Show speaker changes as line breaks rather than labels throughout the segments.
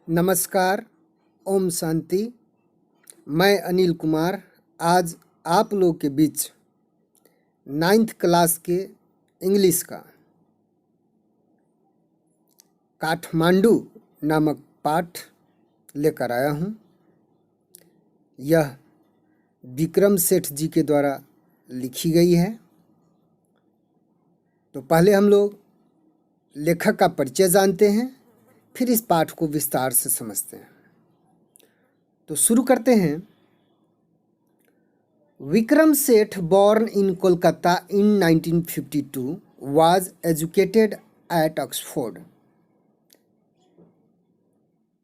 नमस्कार। ओम शांति। मैं अनिल कुमार आज आप लोग के बीच 9th क्लास के इंग्लिश का काठमांडू नामक पाठ लेकर आया हूँ। यह विक्रम सेठ जी के द्वारा लिखी गई है। तो पहले हम लोग लेखक का परिचय जानते हैं, फिर इस पाठ को विस्तार से समझते हैं। तो शुरू करते हैं। Vikram Seth, born in Kolkata in 1952, was educated at Oxford.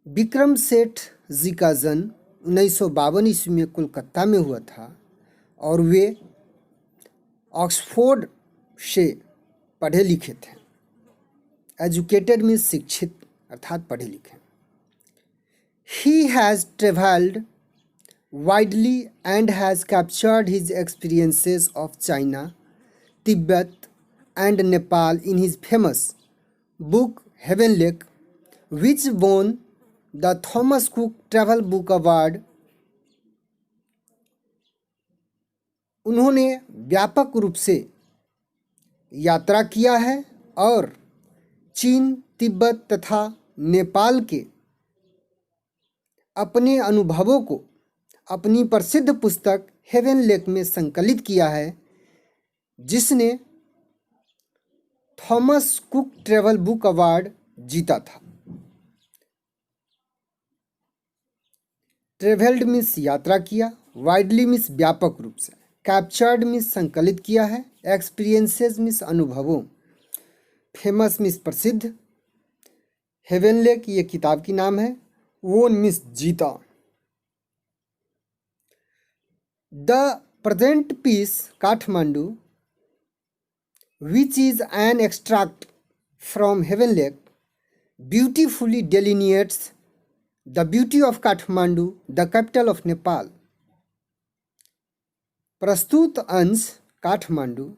Vikram Seth जी का जन्म 1952 ईस्वी में कोलकाता में हुआ था और वे ऑक्सफोर्ड से पढ़े लिखे थे। एजुकेटेड मीन्स शिक्षित अर्थात पढ़े लिखे। He has traveled widely and has captured his experiences of China, Tibet and Nepal in his famous book Heaven Lake, which won the Thomas Cook Travel Book Award. उन्होंने व्यापक रूप से यात्रा किया है और चीन, तिब्बत तथा नेपाल के अपने अनुभवों को अपनी प्रसिद्ध पुस्तक हेवन लेक में संकलित किया है, जिसने Thomas cook travel book award जीता था। ट्रेवल्ड मीन्स यात्रा किया, वाइडली मीन्स व्यापक रूप से, कैप्चर्ड मीन्स संकलित किया है, एक्सपीरियंसेस मीन्स अनुभवों, फेमस मीन्स प्रसिद्ध, हेवन लेक ये किताब की नाम है, वोन मीन्स जीता। The present piece Kathmandu, which is an extract from Heaven Lake, beautifully delineates the beauty of Kathmandu, the capital of Nepal. प्रस्तुत अंश काठमांडू,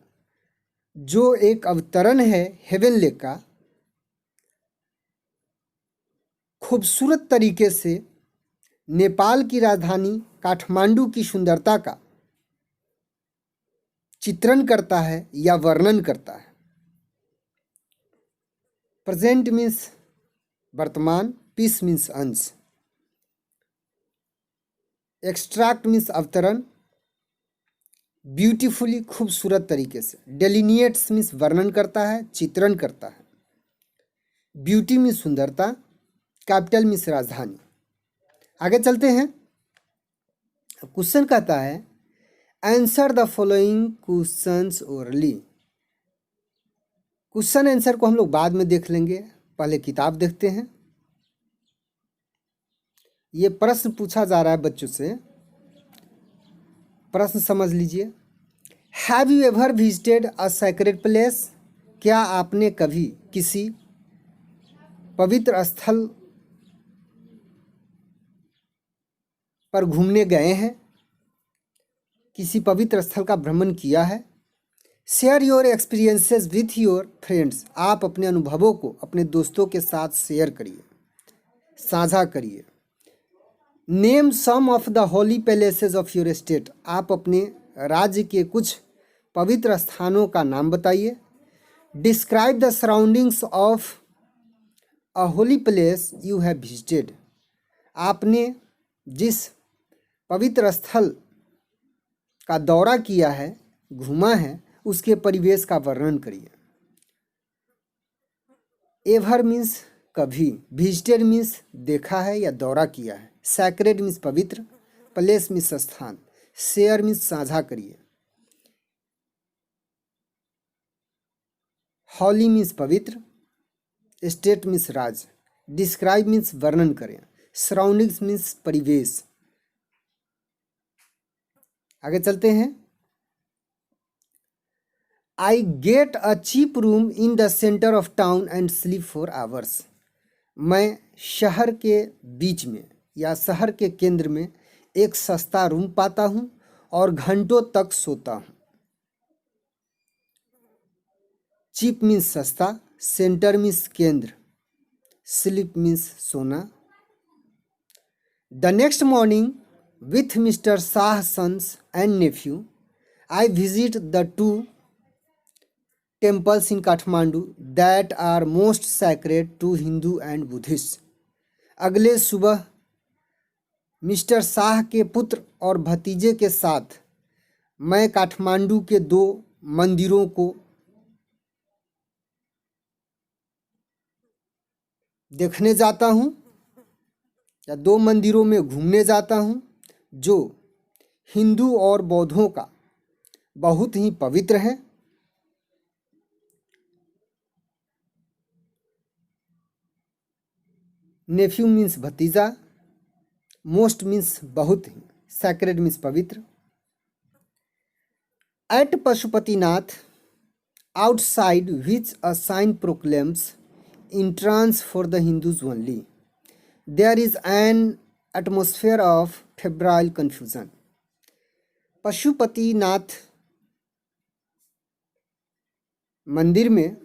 जो एक अवतरण है हेवन लेक का, खूबसूरत तरीके से नेपाल की राजधानी काठमांडू की सुंदरता का चित्रण करता है या वर्णन करता है। प्रेजेंट मीन्स वर्तमान, पीस मीन्स अंश, एक्सट्रैक्ट मीन्स अवतरण, ब्यूटीफुली खूबसूरत तरीके से, डेलिनिएट्स मीन्स वर्णन करता है, चित्रण करता है, ब्यूटी मीन्स सुंदरता, कैपिटल मीन्स राजधानी। आगे चलते हैं। क्वेश्चन कहता है answer the following questions orally. Question answer को हम लोग बाद में देख लेंगे, पहले किताब देखते हैं। ये प्रश्न पूछा जा रहा है बच्चों से, प्रश्न समझ लीजिए। Have you ever visited a sacred place? क्या आपने कभी किसी पवित्र स्थल पर घूमने गए हैं? किसी पवित्र स्थल का भ्रमण किया है? Share your experiences with your friends. आप अपने अनुभवों को अपने दोस्तों के साथ शेयर करिए, साझा करिए। Name some of the holy places of your state. आप अपने राज्य के कुछ पवित्र स्थानों का नाम बताइए। Describe the surroundings of a holy place you have visited. आपने जिस पवित्र स्थल का दौरा किया है, घूमा है, उसके परिवेश का वर्णन करिए। एवर मीन्स कभी, विजिटेड मीन्स देखा है या दौरा किया है, सैक्रेड मीन्स पवित्र, प्लेस मीन्स स्थान, शेयर मीन्स साझा करिए, हॉली मीन्स पवित्र, स्टेट मीन्स राज्य, डिस्क्राइब मीन्स वर्णन करें, सराउंडिंग्स मीन्स परिवेश। आगे चलते हैं। I get a cheap room in the centre of town and sleep for hours. मैं शहर के बीच में या शहर के केंद्र में एक सस्ता रूम पाता हूँ और घंटों तक सोता हूँ। चीप मीन्स सस्ता, सेंटर मीन्स केंद्र, स्लीप मीन्स सोना, The next morning, with Mr. Shah's sons and nephew, I visit the two temples in Kathmandu that are most sacred to Hindu and Buddhists. अगले सुबह मिस्टर शाह के पुत्र और भतीजे के साथ मैं काठमांडू के दो मंदिरों को देखने जाता हूँ या दो मंदिरों में घूमने जाता हूँ जो हिंदू और बौद्धों का बहुत ही पवित्र है। नेफ्यू मीन्स भतीजा, मोस्ट मीन्स बहुत ही, सैक्रेड मीन्स पवित्र। At Pashupatinath outside which a sign proclaims entrance for the Hindus only, there is an atmosphere of febrile confusion. Pashupatinath मंदिर में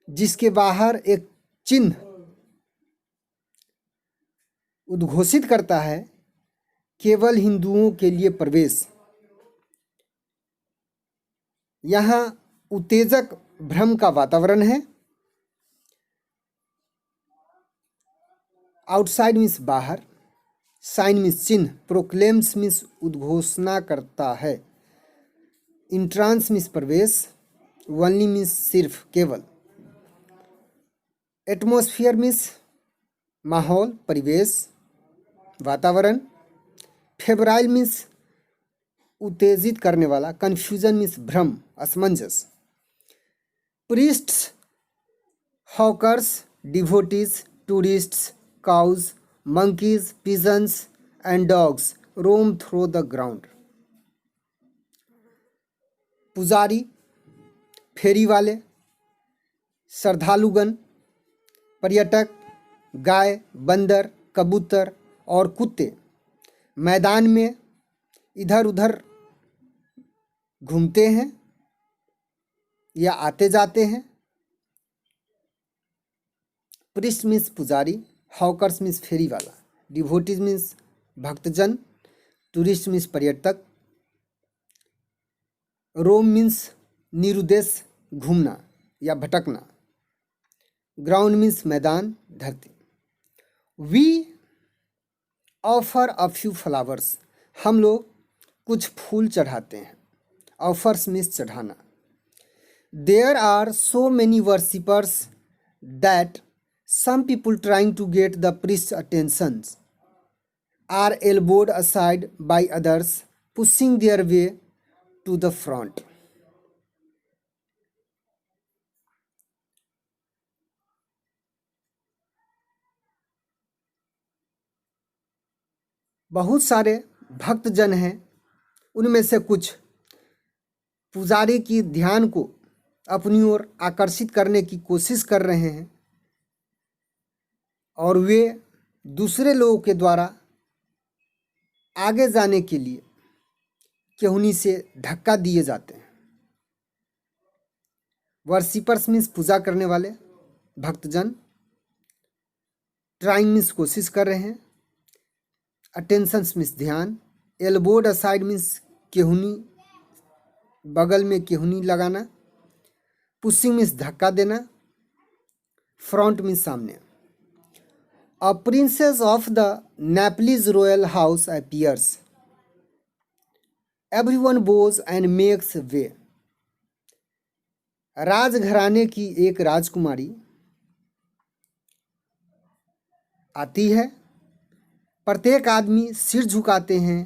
जिसके बाहर एक चिन्ह उद्घोषित करता है केवल हिंदुओं के लिए प्रवेश, यहाँ उत्तेजक भ्रम का वातावरण है। आउटसाइड मीन्स बाहर, साइन मीन्स चिन्ह, प्रोक्लेम्स मीन्स उद्घोषणा करता है, इंट्रांस मीन्स प्रवेश, ओनली मीन्स सिर्फ केवल, एटमॉस्फियर मीन्स माहौल परिवेश वातावरण, फेब्राइल मीन्स उत्तेजित करने वाला, कन्फ्यूजन मीन्स भ्रम असमंजस। Priests, hawkers, devotees, tourists, cows, monkeys, pigeons and dogs roam through the ground. पुजारी, फेरी वाले, श्रद्धालुगण, पर्यटक, गाय, बंदर, कबूतर और कुत्ते मैदान में इधर उधर घूमते हैं या आते जाते हैं। प्रिस्ट मीन्स पुजारी, हॉकर्स मीन्स फेरी वाला, डिवोटीज मीन्स भक्तजन, टूरिस्ट मीन्स पर्यटक, रोम मीन्स निरुद्देश घूमना या भटकना, ग्राउंड मीन्स मैदान धरती। We offer a few flowers, हम लोग कुछ फूल चढ़ाते हैं, ऑफर्स मीन्स चढ़ाना। There are so many worshippers that some people trying to get the priest's attention are elbowed aside by others pushing their way to the front. बहुत सारे भक्तजन हैं, उनमें से कुछ पुजारी की ध्यान को अपनी ओर आकर्षित करने की कोशिश कर रहे हैं और वे दूसरे लोगों के द्वारा आगे जाने के लिए केहूनी से धक्का दिए जाते हैं। वर्शिपर्स मीन्स पूजा करने वाले भक्तजन, ट्राइंग मीन्स कोशिश कर रहे हैं, अटेंशंस मीन्स ध्यान, एल्बोड असाइड मीन्स केहूनी बगल में केहूनी लगाना, पुशिंग मीन्स धक्का देना, फ्रंट मीन्स सामने। A princess of the Nepalese royal house appears. Everyone bows and makes way. राजघराने की एक राजकुमारी आती है, प्रत्येक आदमी सिर झुकाते हैं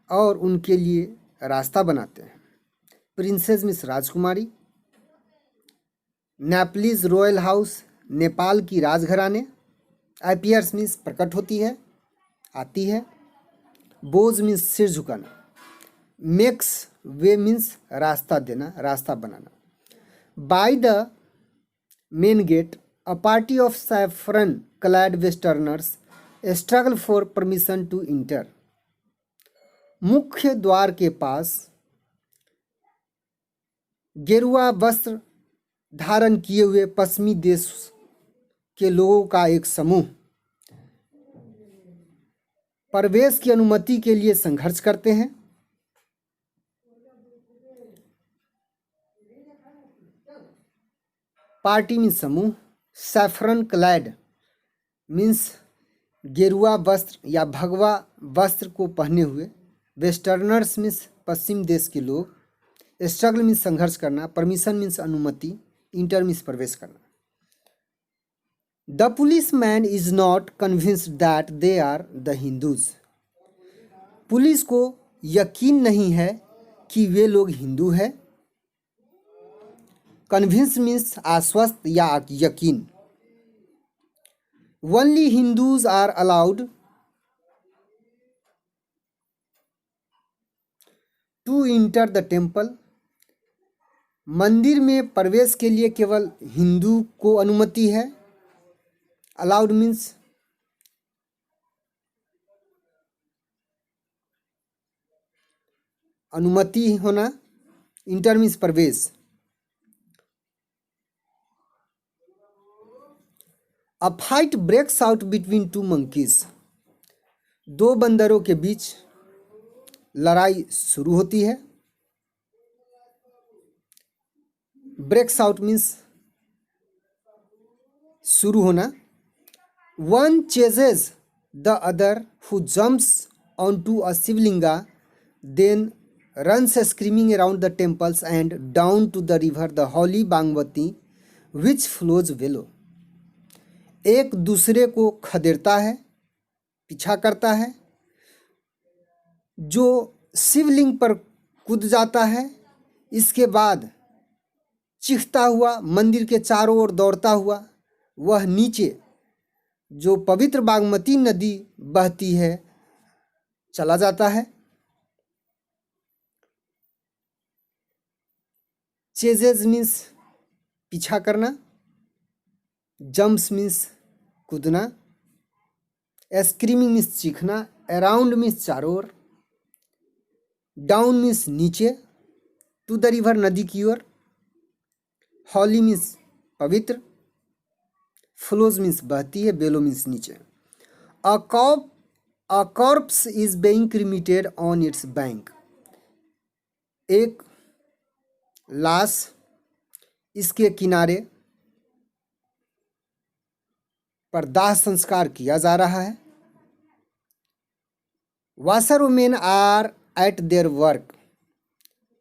और उनके लिए रास्ता बनाते हैं। प्रिंसेस मीन्स राजकुमारी, नेपलीज रॉयल हाउस नेपाल की राजघराने, अपीयर्स मीन्स प्रकट होती है, आती है, बोझ मीन्स सिर झुकाना, मेक्स वे मीन्स रास्ता देना, रास्ता बनाना। By the main gate a party of saffron clad westerners struggle for permission to enter. मुख्य द्वार के पास गेरुआ वस्त्र धारण किए हुए पश्चिमी देश के लोगों का एक समूह प्रवेश की अनुमति के लिए संघर्ष करते हैं। पार्टी मीन्स समूह। सैफरन क्लैड मीन्स गेरुआ वस्त्र या भगवा वस्त्र को पहने हुए। वेस्टर्नर्स मीन्स पश्चिम देश के लोग। स्ट्रगल मीन्स संघर्ष करना। परमिशन मीन्स अनुमति। इंटर मीन्स प्रवेश करना। The policeman is not convinced that they are the Hindus. Police को यकीन नहीं है कि वे लोग हिंदू हैं। कन्विंस मीन्स आश्वस्त या यकीन। Only Hindus are allowed to enter the temple. मंदिर में प्रवेश के लिए केवल हिंदू को अनुमति है। अलाउड मीन्स अनुमति होना। इंटर मीन्स प्रवेश। A fight breaks out between two monkeys. दो बंदरों के बीच लड़ाई शुरू होती है। ब्रेक्स आउट मीन्स शुरू होना। One chases the other who jumps on to a shivalinga then runs screaming around the temples and down to the river the holy Bagmati which flows below। एक दूसरे को खदेड़ता है, पीछा करता है, जो शिवलिंग पर कूद जाता है। इसके बाद चीखता हुआ मंदिर के चारों ओर दौड़ता हुआ वह नीचे जो पवित्र बागमती नदी बहती है चला जाता है। चेजेज मीन्स पीछा करना। जम्प्स मीन्स कूदना। स्क्रीमिंग मीन्स चीखना। अराउंड मीन्स चारों ओर। डाउन मीन्स नीचे। टू द रिवर नदी की ओर। हॉली मीन्स पवित्र। फ्लोज मीन्स बहती है। बेलो मीन्स नीचे। A corpse is being cremated on its bank. एक लाश इसके किनारे पर दाह संस्कार किया जा रहा है। वाशरवुमेन आर एट देयर वर्क।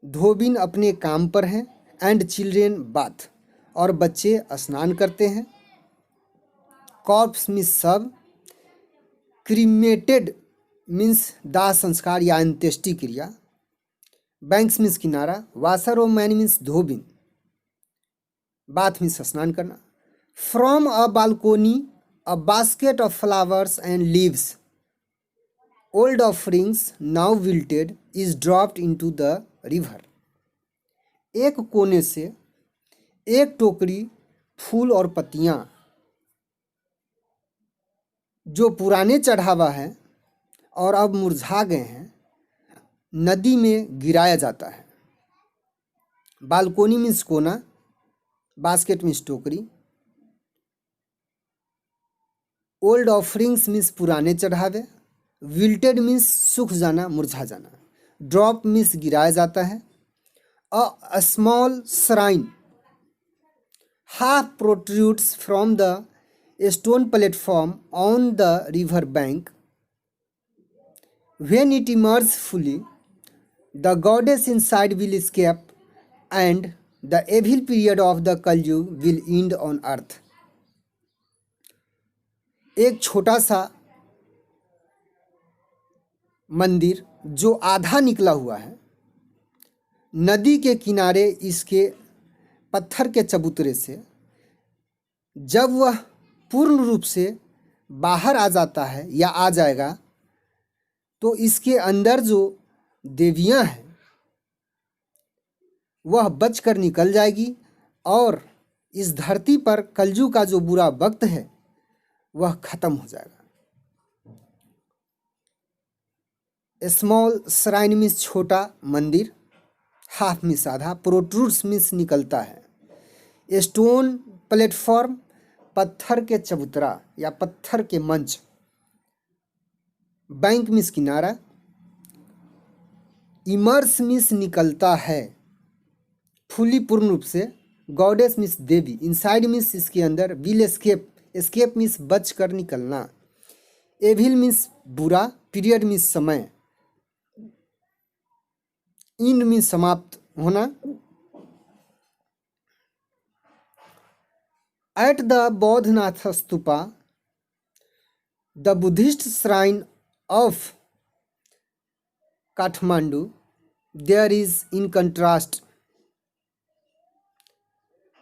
धोबिन अपने काम पर हैं। एंड चिल्ड्रेन बाथ और बच्चे स्नान करते हैं। कॉर्प्स मीन्स शव। क्रीमेटेड मीन्स दाह संस्कार या अंत्येष्टि क्रिया। बैंक्स मीन्स किनारा। वाशरवुमेन मीन्स धोबिन। बाथ मीन्स स्नान करना। From a balcony a basket of flowers and leaves old offerings now wilted is dropped into the river. एक कोने से एक टोकरी फूल और पत्तियां जो पुराने चढ़ावा है और अब मुरझा गए हैं नदी में गिराया जाता है। बालकोनी मीन्स कोना। बास्केट मीन्स टोकरी। ओल्ड ऑफरिंग्स मीन्स पुराने चढ़ावे। विल्टेड मीन्स सूख जाना, मुरझा जाना। ड्रॉप मीन्स गिराया जाता है। A small shrine half protrudes from the stone platform on the river bank. When it emerges fully, the goddess inside will escape and the evil period of the Kalyug will end on earth. एक छोटा सा मंदिर जो आधा निकला हुआ है नदी के किनारे इसके पत्थर के चबूतरे से जब वह पूर्ण रूप से बाहर आ जाता है या आ जाएगा तो इसके अंदर जो देवियां हैं वह बचकर निकल जाएगी और इस धरती पर कलयुग का जो बुरा वक्त है वह खत्म हो जाएगा। स्मॉल श्राइन मीन्स छोटा मंदिर। हाफ मीन्स आधा। प्रोट्रूड्स मीन्स निकलता है। स्टोन प्लेटफॉर्म पत्थर के चबूतरा या पत्थर के मंच। बैंक मीन्स किनारा, इमर्स मीन्स निकलता है, फुली पूर्ण रूप से, गॉडेस मीन्स देवी, इनसाइड मीन्स इसके अंदर, विल एस्केप, एस्केप मीन्स बच कर निकलना, एविल मीन्स बुरा, पीरियड मीन्स समय, इन मीन्स समाप्त होना। At the Boudhanath stupa the Buddhist shrine of Kathmandu there is in contrast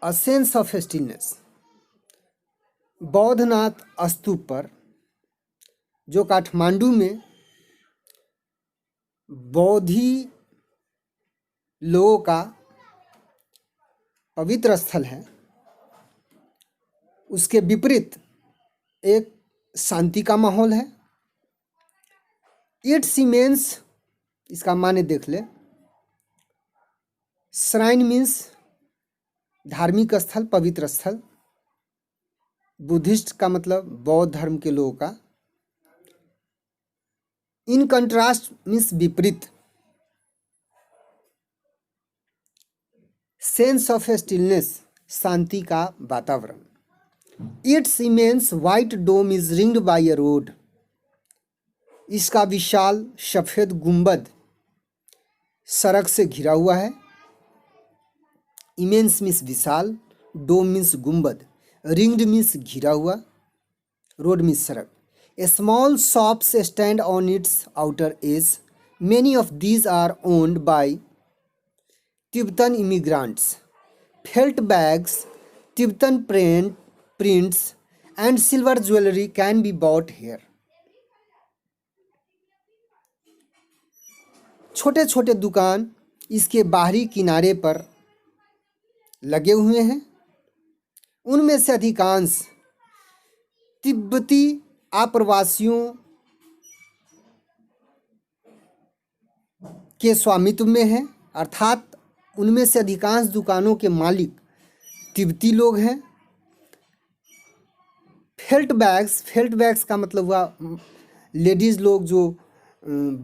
a sense of stillness. Boudhanath स्तूप पर, जो काठमांडू में बौद्धि लोगों का पवित्र स्थल है, उसके विपरीत एक शांति का माहौल है। इट्स इमेंस, इसका माने देख ले। श्राइन मीन्स धार्मिक स्थल, पवित्र स्थल। बुद्धिस्ट का मतलब बौद्ध धर्म के लोगों का। इन कंट्रास्ट मीन्स विपरीत। सेंस ऑफ स्टिलनेस, शांति का वातावरण। Its immense white dome is ringed by a road, इसका विशाल सफेद गुंबद सड़क से घिरा हुआ है। इमेंस मीन्स विशाल, डोम मीन्स गुंबद, रिंग्ड मीन्स घिरा हुआ, रोड मीन्स सड़क। A small shops stand on its outer edge. Many of these are owned by Tibetan immigrants. Felt bags, Tibetan prints, and silver jewelry can be bought here. छोटे छोटे दुकान इसके बाहरी किनारे पर लगे हुए हैं। उनमें से अधिकांश तिब्बती आप्रवासियों के स्वामित्व में है, अर्थात उनमें से अधिकांश दुकानों के मालिक तिब्बती लोग हैं। फेल्ट बैग्स का मतलब हुआ लेडीज़ लोग जो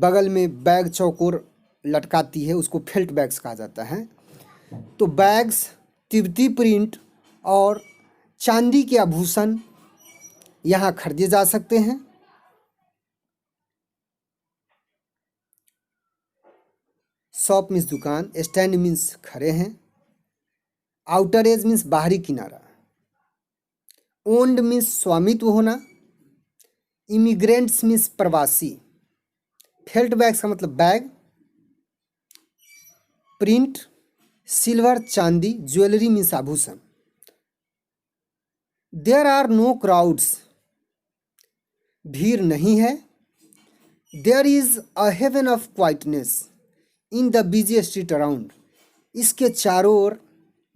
बगल में बैग चौकोर लटकाती है, उसको फेल्ट बैग्स कहा जाता है। तो बैग्स, तिब्बती प्रिंट और चांदी के आभूषण यहाँ खरीदे जा सकते हैं। शॉप मीन्स दुकान, स्टैंड मीन्स खड़े हैं, आउटर एज मीन्स बाहरी किनारा, ओन्ड मीन्स स्वामित्व होना, इमिग्रेंट्स मीन्स प्रवासी, फेल्ट बैग्स का मतलब बैग, प्रिंट सिल्वर चांदी, ज्वेलरी मीन्स आभूषण। देयर आर नो क्राउड्स, भीड़ नहीं है। There is a haven of quietness in the busy street around, इसके चारों ओर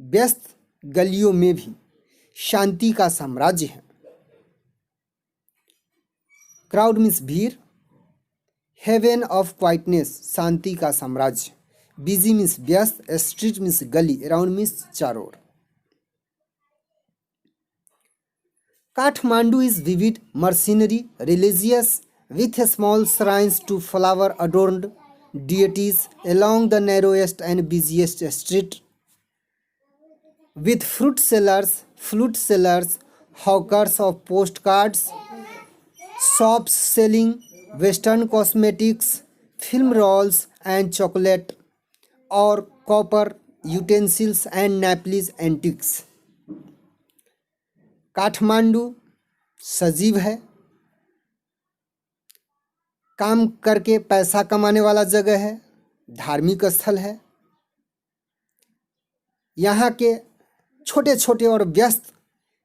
व्यस्त गलियों में भी शांति का साम्राज्य है। क्राउड मीन्स भीड़, हेवन ऑफ क्वाइटनेस शांति का साम्राज्य, बिजी मीन्स व्यस्त, स्ट्रीट मीन्स गली, अराउंड मीन्स चारों ओर। Kathmandu is vivid, mercenary, religious, with small shrines to flower-adorned deities along the narrowest and busiest street, with fruit sellers, hawkers of postcards, shops selling Western cosmetics, film rolls and chocolate, or copper utensils and Nepalese antiques. Kathmandu सजीव है, काम करके पैसा कमाने वाला जगह है, धार्मिक स्थल है। यहाँ के छोटे छोटे और व्यस्त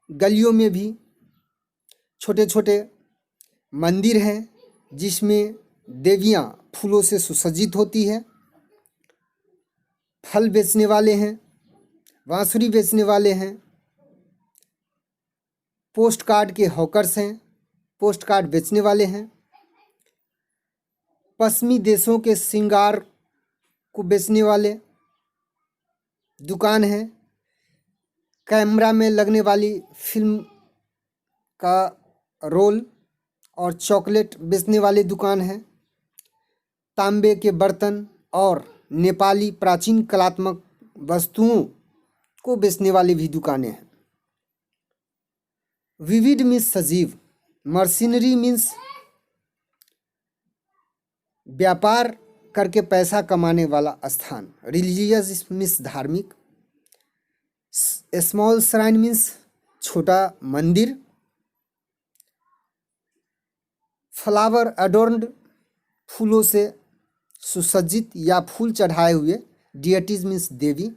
गलियों में भी छोटे छोटे मंदिर हैं, जिसमें देवियाँ फूलों से सुसज्जित होती है। फल बेचने वाले हैं, बांसुरी बेचने वाले हैं, पोस्ट कार्ड के हॉकर्स हैं, पोस्ट कार्ड बेचने वाले हैं, पश्चिमी देशों के श्रृंगार को बेचने वाले दुकान है, कैमरा में लगने वाली फिल्म का रोल और चॉकलेट बेचने वाली दुकान है। तांबे के बर्तन और नेपाली प्राचीन कलात्मक वस्तुओं को बेचने वाली भी दुकानें हैं। विविध मीन्स सजीव, मर्सिनरी मीन्स व्यापार करके पैसा कमाने वाला स्थान, रिलीजियस मीन्स धार्मिक, स्मॉल श्राइन मीन्स छोटा मंदिर, फ्लावर अडोर्न्ड फूलों से सुसज्जित या फूल चढ़ाए हुए, डिएटीज मीन्स देवी,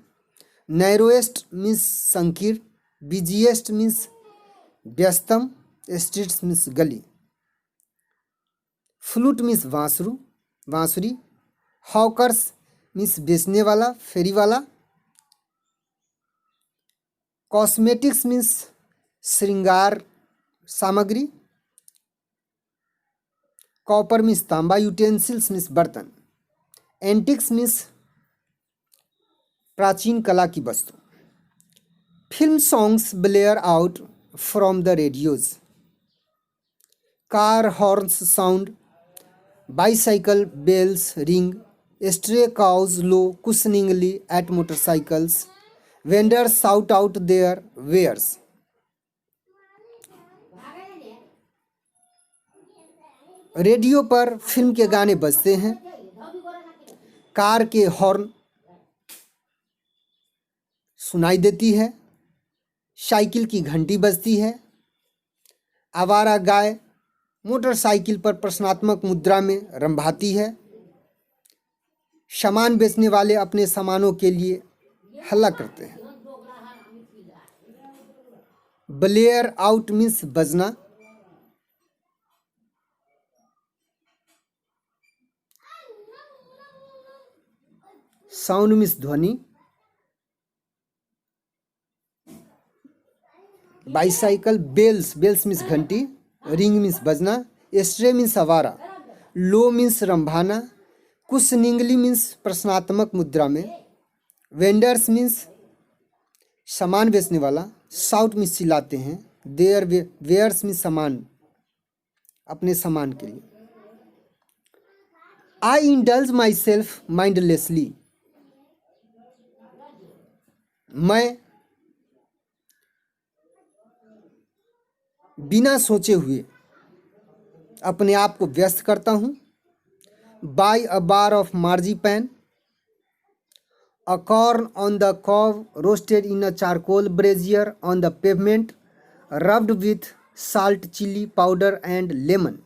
नैरोएस्ट मीन्स संकीर्ण, बिजिएस्ट मीन्स व्यस्तम, स्ट्रीट्स मीन्स गली, फ्लूट मीन्स बांसुरी, हॉकर्स मीन्स बेचने वाला, फेरी वाला, कॉस्मेटिक्स मीन्स श्रृंगार सामग्री, कॉपर मीन्स तांबा, यूटेंसिल्स मीन्स बर्तन, एंटिक्स मीन्स प्राचीन कला की वस्तु। Film songs Blair out from the radios, car horns sound, bicycle bells ring, stray cows low cushioningly at motorcycles, vendors shout out their wares. Radio पर film के गाने बजते हैं, कार के हॉर्न सुनाई देती है, साइकिल की घंटी बजती है, आवारा गाय मोटरसाइकिल पर प्रश्नात्मक मुद्रा में रंभाती है, सामान बेचने वाले अपने सामानों के लिए हल्ला करते हैं। ब्लेयर आउट मीन्स बजना, साउंड मीन्स ध्वनि, बाइसाइकिल बेल्स मीन्स घंटी, रिंग मीन्स बजना, स्ट्रे मीन्स आवारा, लो मीन्स रंभाना, कुशनिंगली मीन्स प्रश्नात्मक मुद्रा में, वेंडर्स मीन्स सामान बेचने वाला, साउट मीन्स चिल्लाते हैं, देयर वेयर्स मीन्स सामान, अपने सामान के लिए। I indulge my self mindlessly, मैं बिना सोचे हुए अपने आप को व्यस्त करता हूँ। Buy a bar of marzipan, a corn on the cob roasted in a charcoal brazier on the pavement, rubbed with salt, chili powder and lemon.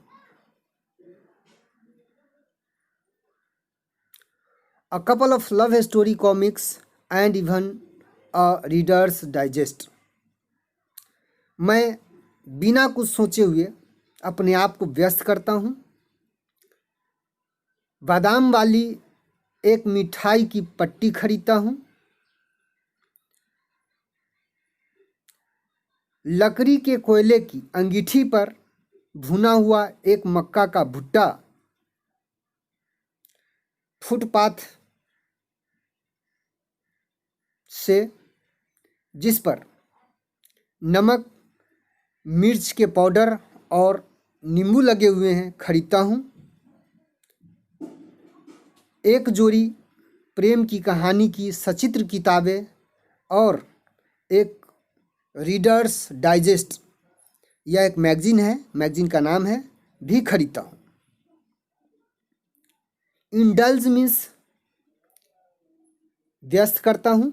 A couple of love story comics and even a Reader's Digest. मैं बिना कुछ सोचे हुए अपने आप को व्यस्त करता हूँ। बादाम वाली एक मिठाई की पट्टी खरीदता हूँ। लकड़ी के कोयले की अंगीठी पर भुना हुआ एक मक्का का भुट्टा फुटपाथ से, जिस पर नमक मिर्च के पाउडर और नींबू लगे हुए हैं, खरीदता हूँ। एक जोड़ी प्रेम की कहानी की सचित्र किताबें और एक रीडर्स डाइजेस्ट, यह एक मैगजीन है, मैगजीन का नाम है, भी खरीदता हूँ। इंडल्ज मीन्स व्यस्त करता हूँ।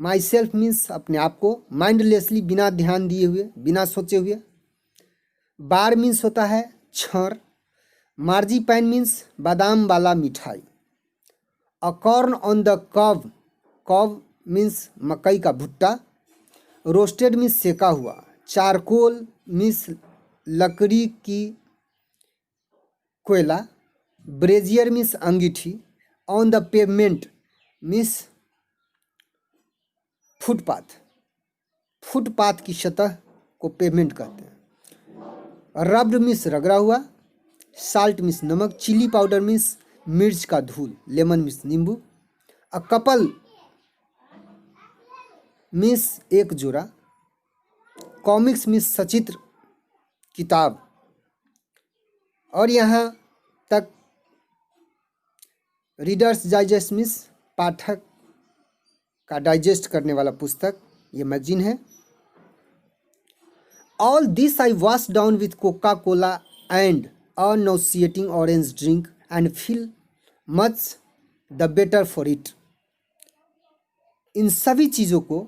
माई सेल्फ मीन्स अपने आप को, माइंडलेसली बिना ध्यान दिए हुए, बिना सोचे हुए। बार मीन्स होता है छर। मार्जीपैन मीन्स बादाम वाला मिठाई। अ कॉर्न ऑन द कॉव, कॉव मीन्स मकई का भुट्टा। रोस्टेड मीन्स सेका हुआ। चारकोल मीन्स लकड़ी की कोयला। ब्रेजियर मीन्स अंगीठी। On the pavement means footpath, footpath की सतह को पेवमेंट कहते हैं। रब्ड मीन्स रगड़ा हुआ। साल्ट मीन्स नमक। चिली पाउडर मीन्स मिर्च का धूल। लेमन मीन्स नींबू। अ कपल मीन्स एक जोड़ा। कॉमिक्स मीन्स सचित्र किताब। और यहाँ तक रीडर्स डाइजेस्ट मीन्स पाठक का डाइजेस्ट करने वाला पुस्तक, ये मैगजीन है। All this I wash down with Coca Cola and a nauseating orange drink and feel much the better for it. इन सभी चीज़ों को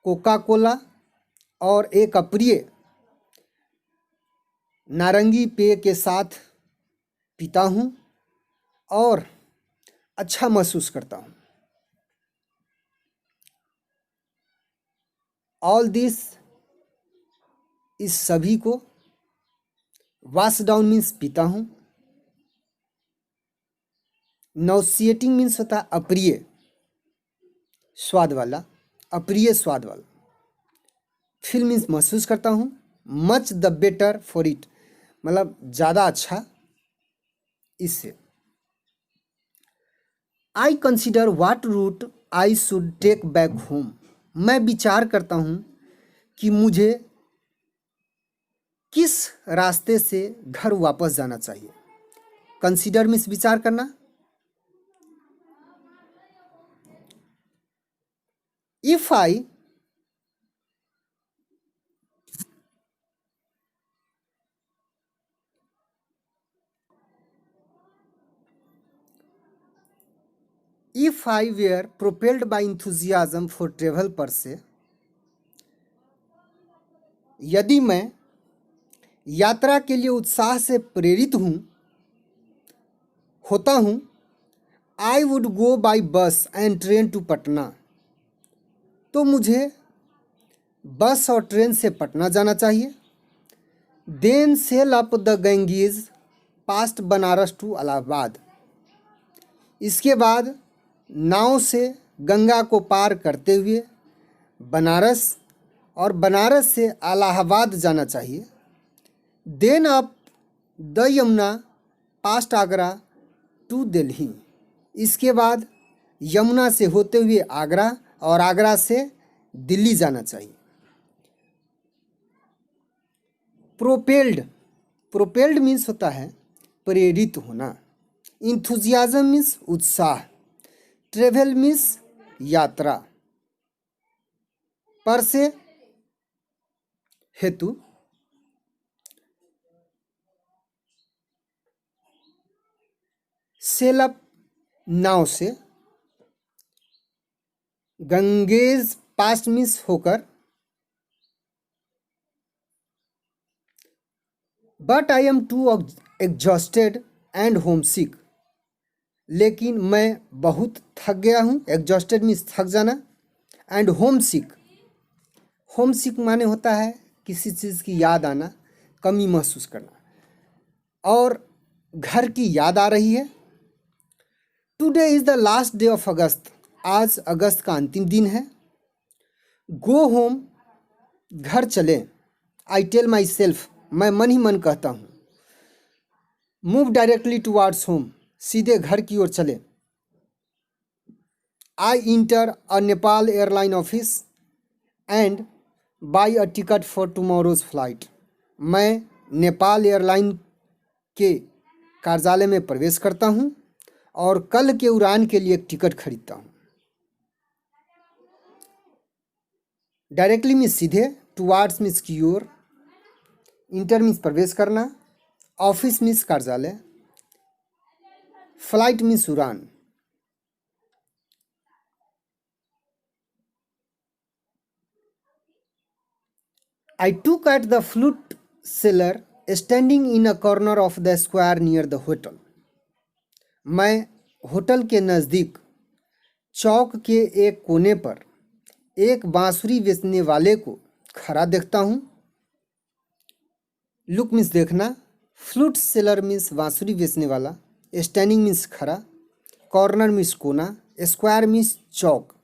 कोका कोला और एक अप्रिय नारंगी पेय के साथ पीता हूँ और अच्छा महसूस करता हूँ। ऑल दिस, इस सभी को, वॉश डाउन मीन्स पीता हूँ, नॉसिएटिंग मीन्स होता है अप्रिय स्वाद वाला, अप्रिय स्वाद वाला, फील मीन्स महसूस करता हूँ, much the better for it मतलब ज़्यादा अच्छा इससे। I consider what route I should take back home. मैं विचार करता हूँ कि मुझे किस रास्ते से घर वापस जाना चाहिए। कंसिडर मीन्स विचार करना। If I were propelled by enthusiasm for travel per se, यदि मैं यात्रा के लिए उत्साह से प्रेरित होता हूँ, I would go by bus and train to Patna, तो मुझे बस और ट्रेन से पटना जाना चाहिए। Then sail up the Ganges past Banaras to Allahabad, इसके बाद नाव से गंगा को पार करते हुए बनारस और बनारस से इलाहाबाद जाना चाहिए। Then up the Yamuna past Agra to Delhi, इसके बाद यमुना से होते हुए आगरा और आगरा से दिल्ली जाना चाहिए। प्रोपेल्ड, प्रोपेल्ड मीन्स होता है प्रेरित होना। इंथुजियाज्म मीन्स उत्साह। ट्रेवल मीन्स यात्रा। पर से हेतु। सेल अप नाव से। गंगेज पास्ट मीन्स होकर। But I am too exhausted and homesick, लेकिन मैं बहुत थक गया हूँ। एग्जॉस्टेड मीन्स थक जाना एंड होम सिक, होम सिक माने होता है किसी चीज़ की याद आना, कमी महसूस करना, और घर की याद आ रही है। Today is the last day of अगस्त, आज अगस्त का अंतिम दिन है। गो होम, घर चलें। आई टेल माई सेल्फ, मैं मन ही मन कहता हूँ। मूव डायरेक्टली टुवार्ड्स होम, सीधे घर की ओर चले। I enter a Nepal airline office and buy a ticket for tomorrow's flight, मैं नेपाल एयरलाइन के कार्यालय में प्रवेश करता हूँ और कल के उड़ान के लिए एक टिकट खरीदता हूँ। डायरेक्टली मीन्स सीधे, टुवार्ड्स मीन्स की ओर, इंटर मीन्स प्रवेश करना, ऑफिस मीन्स कार्यालय, फ्लाइट मीन्स उड़ान। I took at the flute seller standing in a corner of the square near the hotel. मैं होटल के नज़दीक चौक के एक कोने पर एक बांसुरी बेचने वाले को खड़ा देखता हूँ। लुक मीन्स देखना, फ्लूट सेलर मीन्स बांसुरी बेचने वाला, स्टैंडिंग मीन्स खड़ा, कॉर्नर मीन्स कोना, square means Chowk.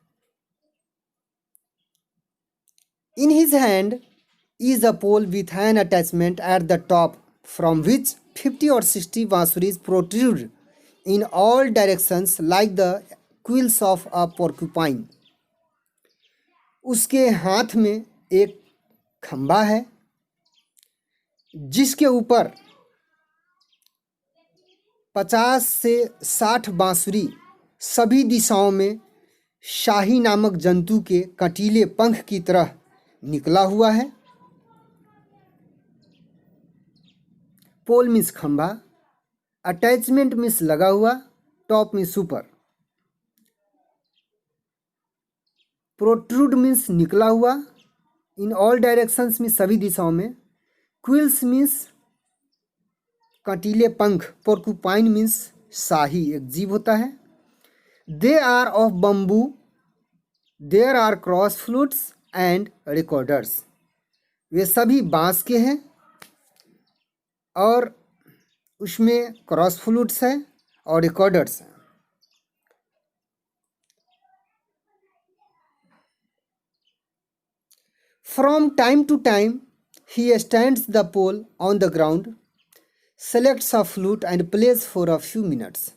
In his hand is a pole with an attachment at the top from which 50 or 60 bansuris protrude in all directions like the quills of a porcupine. उसके हाथ में एक खंबा है जिसके ऊपर 50 से 60 बांसुरी सभी दिशाओं में शाही नामक जंतु के कटीले पंख की तरह निकला हुआ है। पोल मीन्स खंभा, अटैचमेंट मीन्स लगा हुआ, टॉप मीन्स ऊपर, प्रोट्रूड मीन्स निकला हुआ, इन ऑल डायरेक्शंस मीन्स सभी दिशाओं में, क्विल्स मीन्स कटीले पंख, पोर्कुपाइन मीन्स शाही एक जीव होता है। They are of bamboo, there are cross flutes and recorders, वे सभी बांस के हैं और उसमें क्रॉस फ्लूट्स है और रिकॉर्डर्स हैं। From time to time he stands the pole on the ground, selects a flute and plays for a few minutes,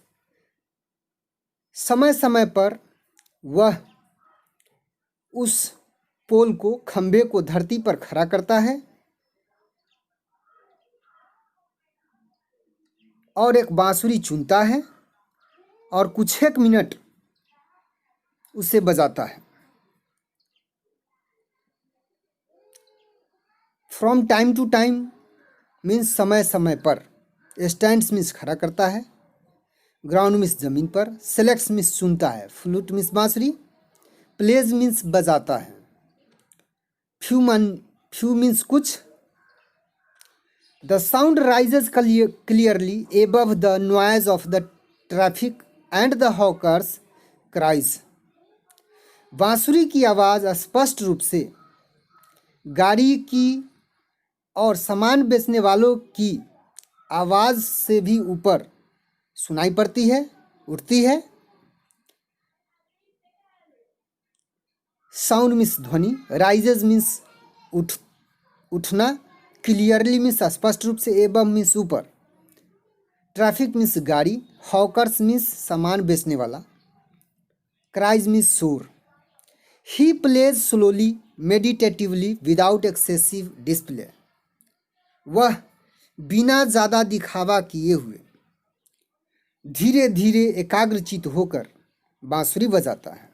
समय समय पर वह उस पोल को, खंभे को धरती पर खड़ा करता है और एक बांसुरी चुनता है और कुछ एक मिनट उसे बजाता है। From time to time means समय समय पर, स्टैंड्स मीन्स खड़ा करता है, ग्राउंड मीन्स जमीन पर, सेलेक्ट्स मीन्स चुनता है, फ्लूट मीन्स बांसुरी, प्लेज मीन्स बजाता है, फ्यू मीन्स कुछ। The sound rises clearly above the noise of the traffic and the hawkers cries, बांसुरी की आवाज़ स्पष्ट रूप से गाड़ी की और सामान बेचने वालों की आवाज़ से भी ऊपर सुनाई पड़ती है, उठती है। साउंड मीन्स ध्वनि, राइजेज मीन्स उठना, क्लियरली मीन्स स्पष्ट रूप से, एबव मीन्स ऊपर, ट्रैफिक मीन्स गाड़ी, हॉकर्स मीन्स सामान बेचने वाला, क्राइज मीन्स शोर। He plays slowly meditatively without excessive display, वह बिना ज़्यादा दिखावा किए हुए धीरे धीरे एकाग्रचित होकर बांसुरी बजाता है।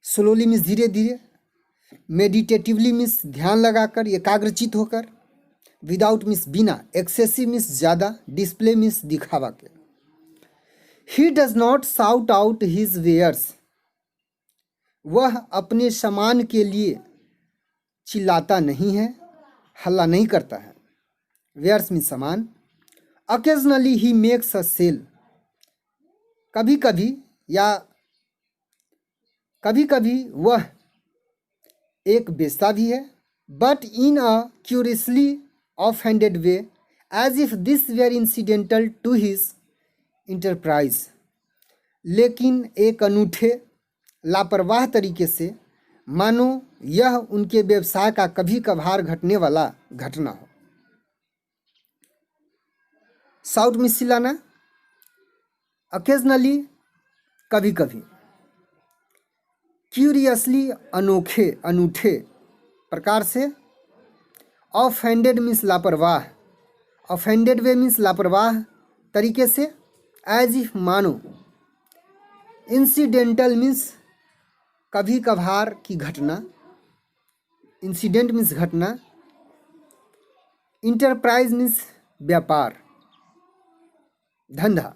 स्लोली मीन्स धीरे धीरे, मेडिटेटिवली मीन्स ध्यान लगाकर, एकाग्रचित होकर, विदाउट मीन्स बिना, एक्सेसिव मीन्स ज़्यादा, डिस्प्ले मीन्स दिखावा के। He does not shout out his wares, वह अपने सामान के लिए चिल्लाता नहीं है, हल्ला नहीं करता है। वेयर्स मीन्स सामान। Occasionally he makes a sale, कभी कभी या कभी कभी वह एक बेचता भी है, but in a curiously off handed way, as if this were incidental to his enterprise, लेकिन एक अनूठे लापरवाह तरीके से, मानो यह उनके व्यवसाय का कभी कभार घटने वाला घटना हो। साउट में सिलाना, अकेजनली कभी कभी, क्यूरियसली अनोखे अनूठे प्रकार से, ऑफ हैंडेड मीन्स लापरवाह, ऑफेंडेड वे मीन्स लापरवाह तरीके से, एज इफ मानो, इंसिडेंटल मीन्स कभी कभार की घटना, इंसिडेंट मीन्स घटना, इंटरप्राइज मीन्स व्यापार, धंधा।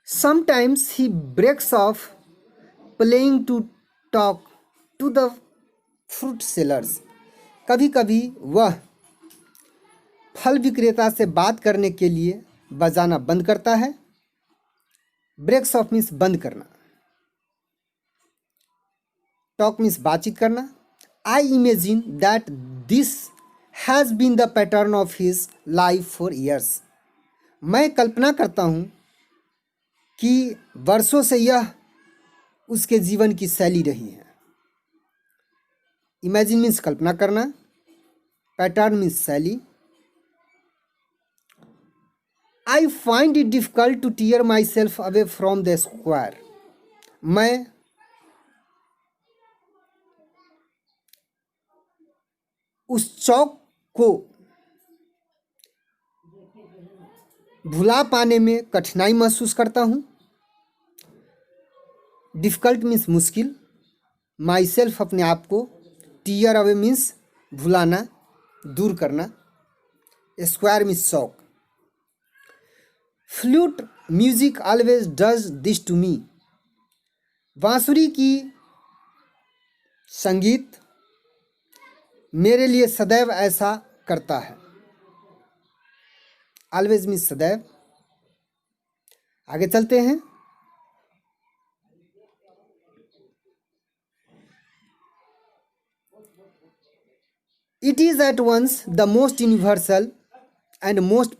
Sometimes he breaks off playing to talk to the fruit sellers, कभी कभी वह फल विक्रेता से बात करने के लिए बजाना बंद करता है। ब्रेक्स ऑफ मीन्स बंद करना, टॉक मीन्स बातचीत करना। I imagine that this has been the pattern of his life for years, मैं कल्पना करता हूँ कि वर्षों से यह उसके जीवन की शैली रही है। इमेजिन मीन्स कल्पना करना, पैटर्न मीन्स शैली। I find it difficult to tear myself away from the square, उस चौक को भुला पाने में कठिनाई महसूस करता हूँ। डिफ़िकल्ट मीन्स मुश्किल, माई सेल्फ अपने आप को, टीयर अवे मीन्स भुलाना, दूर करना, स्क्वायर मीन्स चौक। Flute music always does this to me. बांसुरी की संगीत मेरे लिए सदैव ऐसा करता है। ऑलवेज मीन्स सदैव। आगे चलते हैं। It is at once the most universal and most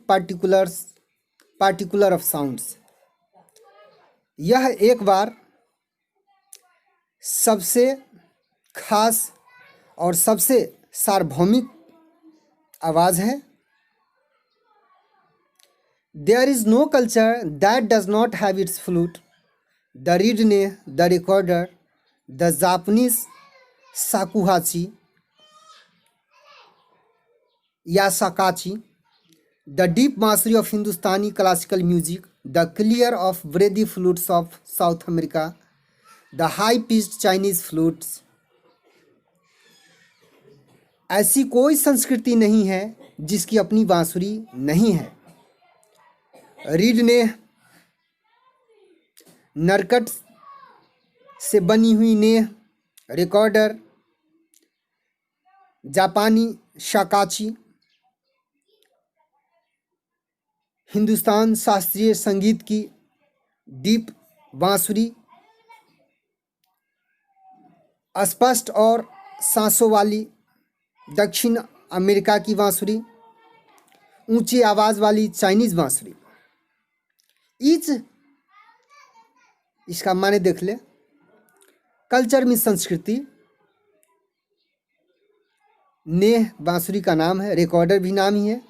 particular of sounds. यह एक बार सबसे खास और सबसे सार्वभौमिक आवाज़ है। There is no culture that does not have its flute. The reed neh, the recorder, the Japanese shakuhachi या शाकाची, the deep bansuri of Hindustani classical music, the clear of breathy flutes of South America, the high pitched Chinese flutes. ऐसी कोई संस्कृति नहीं है जिसकी अपनी बांसुरी नहीं है। रीड ने नरकट से बनी हुई नेह, रिकॉर्डर, जापानी शाकाची, हिंदुस्तान शास्त्रीय संगीत की डीप बांसुरी, स्पष्ट और सांसों वाली दक्षिण अमेरिका की बांसुरी, ऊंची आवाज़ वाली चाइनीज़ बांसुरी। ईच, इसका माने देख ले। कल्चर में संस्कृति, नेह बांसुरी का नाम है, रिकॉर्डर भी नाम ही है,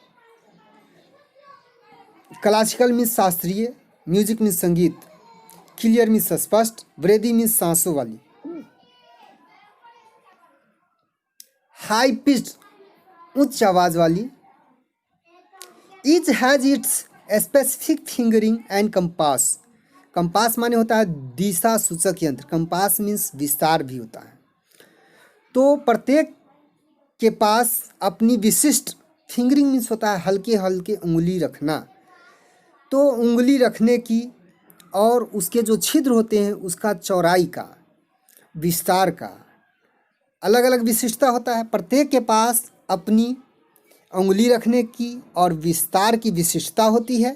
क्लासिकल मीन्स शास्त्रीय, म्यूजिक मीन्स संगीत, क्लियर मीन्स स्पष्ट, ब्रेदी मीन्स सांसों वाली, हाई पिच्ड उच्च आवाज वाली। Each has its specific fingering and compass. Compass माने होता है दिशा सूचक यंत्र, कंपास मीन्स विस्तार भी होता है। तो प्रत्येक के पास अपनी विशिष्ट, फिंगरिंग मीन्स होता है हल्के हल्के उंगली रखना, तो उंगली रखने की और उसके जो छिद्र होते हैं उसका चौड़ाई का, विस्तार का अलग अलग विशिष्टता होता है। प्रत्येक के पास अपनी उंगली रखने की और विस्तार की विशिष्टता होती है।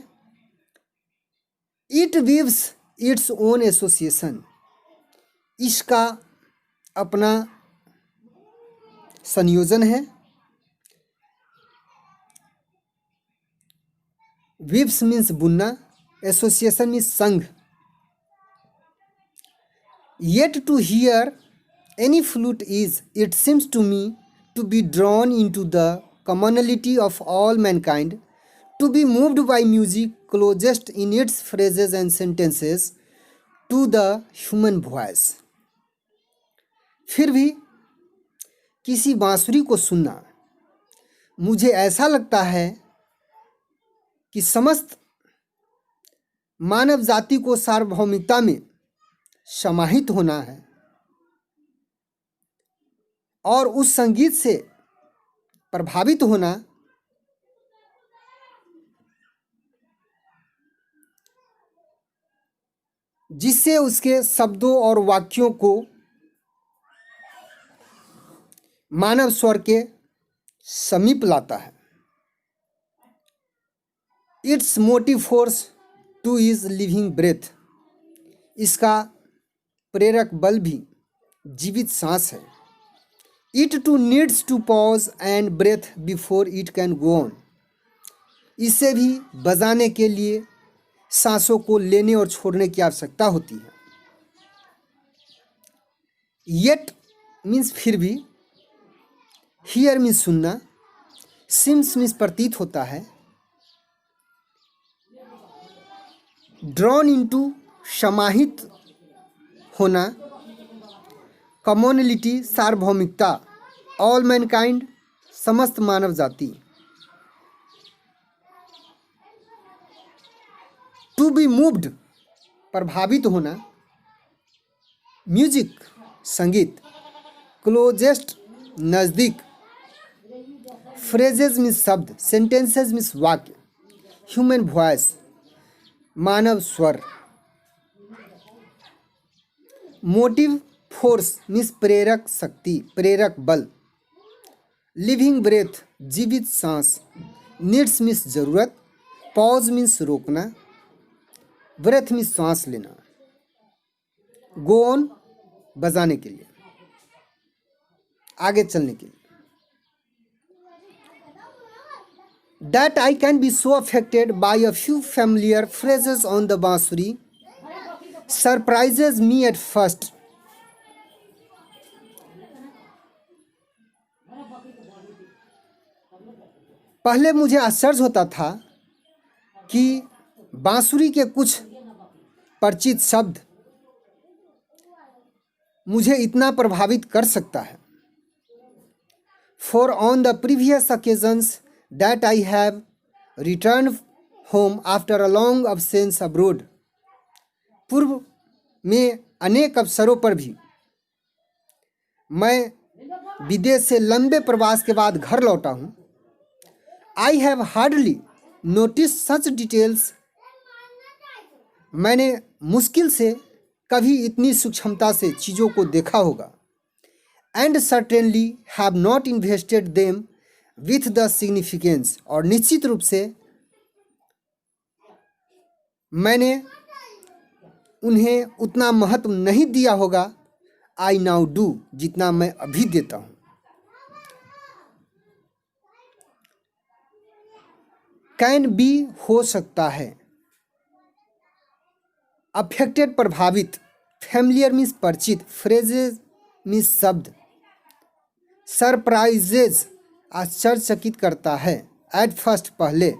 It weaves its own association. इसका अपना संयोजन है। वीव्स मीन्स बुनना, एसोसिएशन मीन्स संघ। Yet to hear any flute is, it seems to me, to be drawn into the commonality of all mankind, to be moved by music closest in its phrases and sentences to the human voice। फिर भी किसी बांसुरी को सुनना मुझे ऐसा लगता है कि समस्त मानव जाति को सार्वभौमिकता में समाहित होना है और उस संगीत से प्रभावित होना जिससे उसके शब्दों और वाक्यों को मानव स्वर के समीप लाता है। Its motive force too is living breath. इसका प्रेरक बल भी जीवित सांस है। It too needs to pause and breath before it can go on. इसे भी बजाने के लिए सांसों को लेने और छोड़ने की आवश्यकता होती है। येट मीन्स फिर भी, हियर मीन्स सुनना, सिम्स मीन्स प्रतीत होता है, ड्रॉन इनटू समाहित होना, कम्युनिटी सार्वभौमिकता, ऑल मैनकाइंड समस्त मानव जाति। टू बी मूव्ड, प्रभावित होना। म्यूजिक, संगीत। क्लोजेस्ट, नज़दीक। फ्रेजेज मीन्स शब्द, सेंटेंसेज मीन्स वाक्य। ह्यूमन वॉइस, मानव स्वर। मोटिव फोर्स मीन्स प्रेरक शक्ति, प्रेरक बल। लिविंग ब्रेथ, जीवित सांस। नीड्स मीन्स जरूरत। पॉज मीन्स रोकना। ब्रेथ मीन्स सांस लेना। गो ऑन, बजाने के लिए, आगे चलने के लिए। That I can be so affected by a few familiar phrases on the बांसुरी surprises me at first. पहले मुझे आश्चर्य होता था कि बांसुरी के कुछ परिचित शब्द मुझे इतना प्रभावित कर सकता है। For on the previous occasions that I have returned home after a long absence abroad, पूर्व में अनेक अवसरों पर भी मैं विदेश से लंबे प्रवास के बाद घर लौटा हूँ। I have hardly noticed such details, मैंने मुश्किल से कभी इतनी सूक्ष्मता से चीज़ों को देखा होगा। And certainly have not invested them with the significance, और निश्चित रूप से मैंने उन्हें उतना महत्व नहीं दिया होगा I now do, जितना मैं अभी देता हूँ। कैन बी, हो सकता है। अफेक्टेड, प्रभावित। फैमिलियर मीन्स परिचित। फ्रेजेज मीन्स शब्द। सरप्राइजेज, आश्चर्यचकित करता है। एट फर्स्ट, पहले।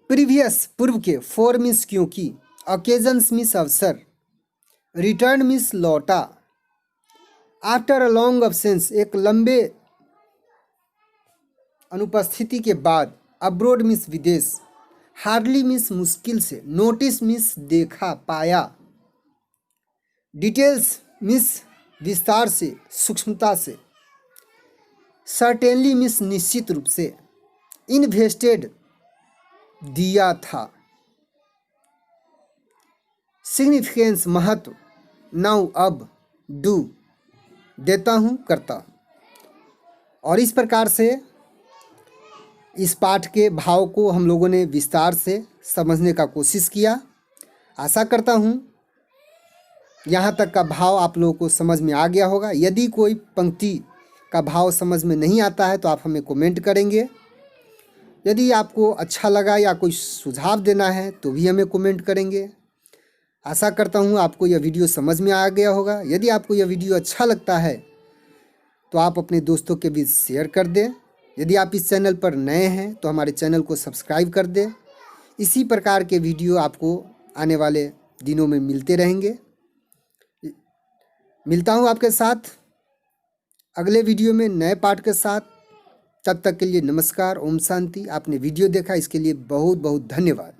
प्रीवियस, पूर्व के। फॉर मीन्स क्योंकि। ओकेजन्स मीन्स अवसर। रिटर्न मीन्स लौटा। आफ्टर अ लॉन्ग अब्सेंस, एक लंबे अनुपस्थिति के बाद। अब्रोड मीन्स विदेश। हार्डली मीन्स मुश्किल से। नोटिस मीन्स देखा, पाया। डिटेल्स मीन्स विस्तार से, सूक्ष्मता से। सर्टेनली मीन्स निश्चित रूप से। इन्वेस्टेड, दिया था। सिग्निफिकेंस, महत्व। नाउ, अब। डू, देता हूँ, करता हूँ। और इस प्रकार से इस पाठ के भाव को हम लोगों ने विस्तार से समझने का कोशिश किया। आशा करता हूँ यहाँ तक का भाव आप लोगों को समझ में आ गया होगा। यदि कोई पंक्ति का भाव समझ में नहीं आता है तो आप हमें कमेंट करेंगे। यदि आपको अच्छा लगा या कोई सुझाव देना है तो भी हमें कमेंट करेंगे। आशा करता हूँ आपको यह वीडियो समझ में आ गया होगा। यदि आपको यह वीडियो अच्छा लगता है तो आप अपने दोस्तों के बीच शेयर कर दें। यदि आप इस चैनल पर नए हैं तो हमारे चैनल को सब्सक्राइब कर दें। इसी प्रकार के वीडियो आपको आने वाले दिनों में मिलते रहेंगे। मिलता हूँ आपके साथ अगले वीडियो में नए पाठ के साथ। तब तक के लिए नमस्कार, ओम शांति। आपने वीडियो देखा इसके लिए बहुत बहुत धन्यवाद।